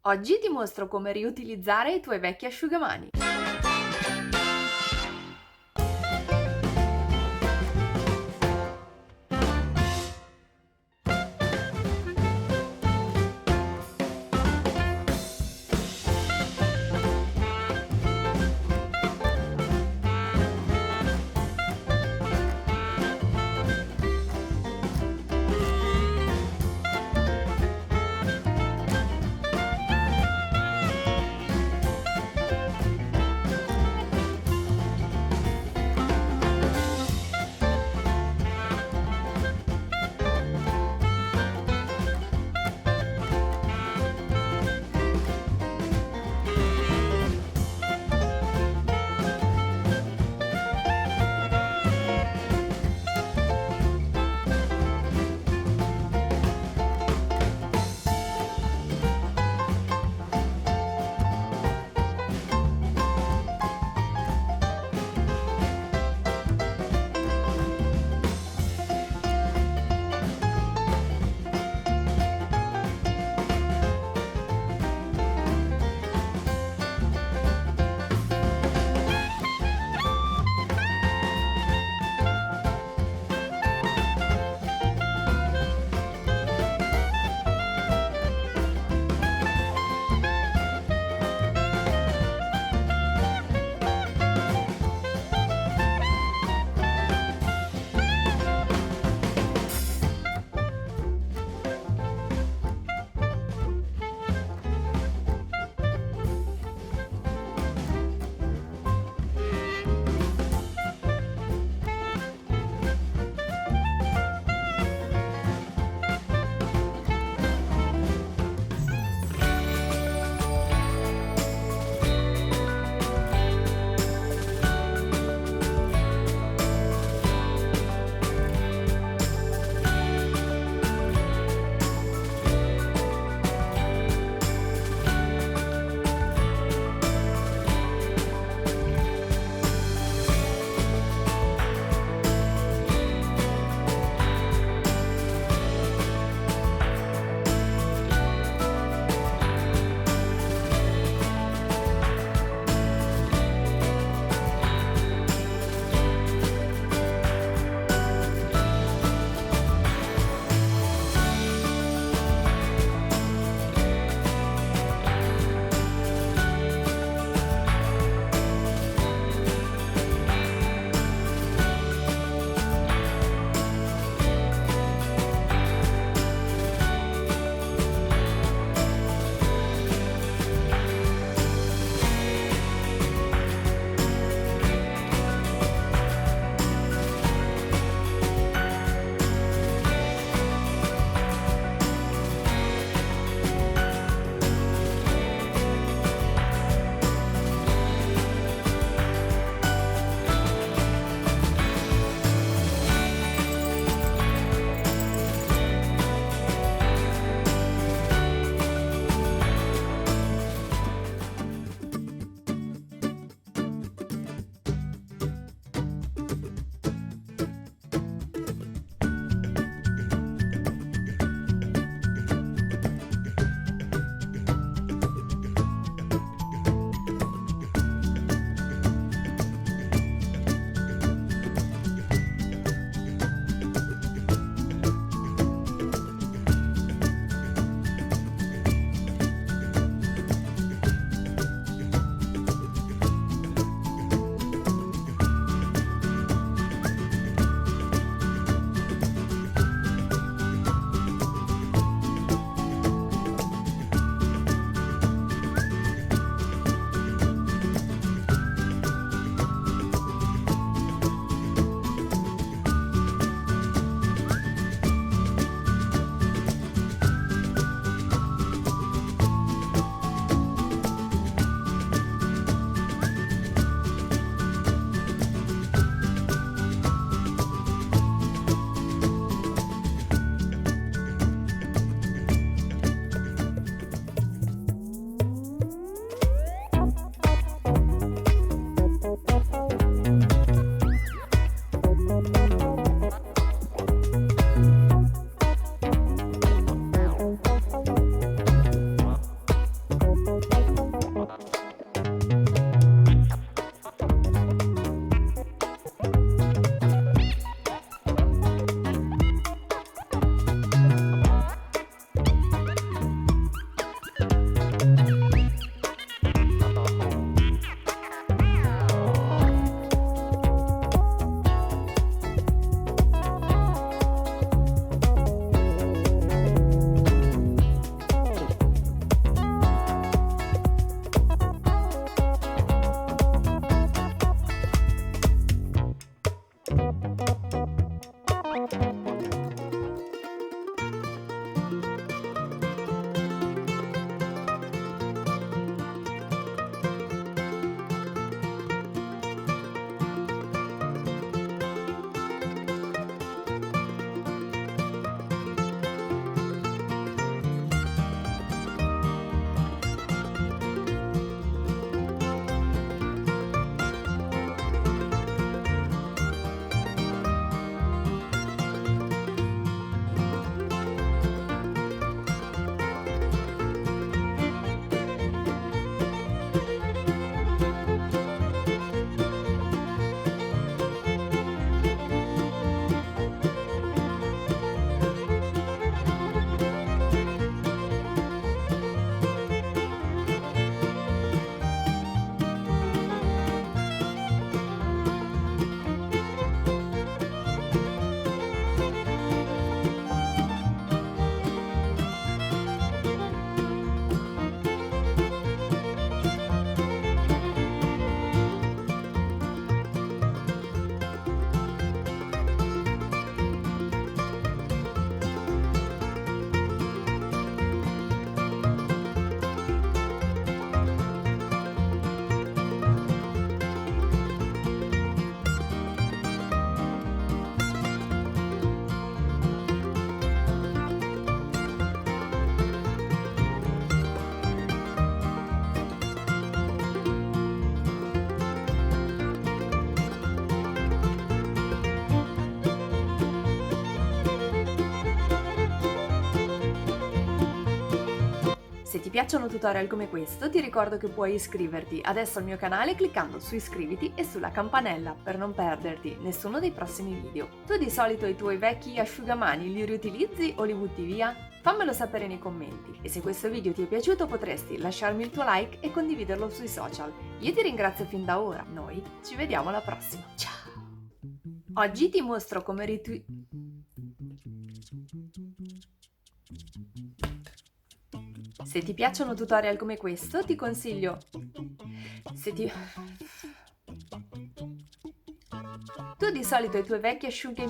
Oggi ti mostro come riutilizzare i tuoi vecchi asciugamani. ti piacciono tutorial come questo, ti ricordo che puoi iscriverti adesso al mio canale cliccando su iscriviti e sulla campanella per non perderti nessuno dei prossimi video. Tu di solito i tuoi vecchi asciugamani li riutilizzi o li butti via? Fammelo sapere nei commenti e se questo video ti è piaciuto potresti lasciarmi il tuo like e condividerlo sui social. Io ti ringrazio fin da ora, noi ci vediamo alla prossima. Ciao! Oggi ti mostro come Se ti piacciono tutorial come questo, ti consiglio... Tu di solito i tuoi vecchi asciughi...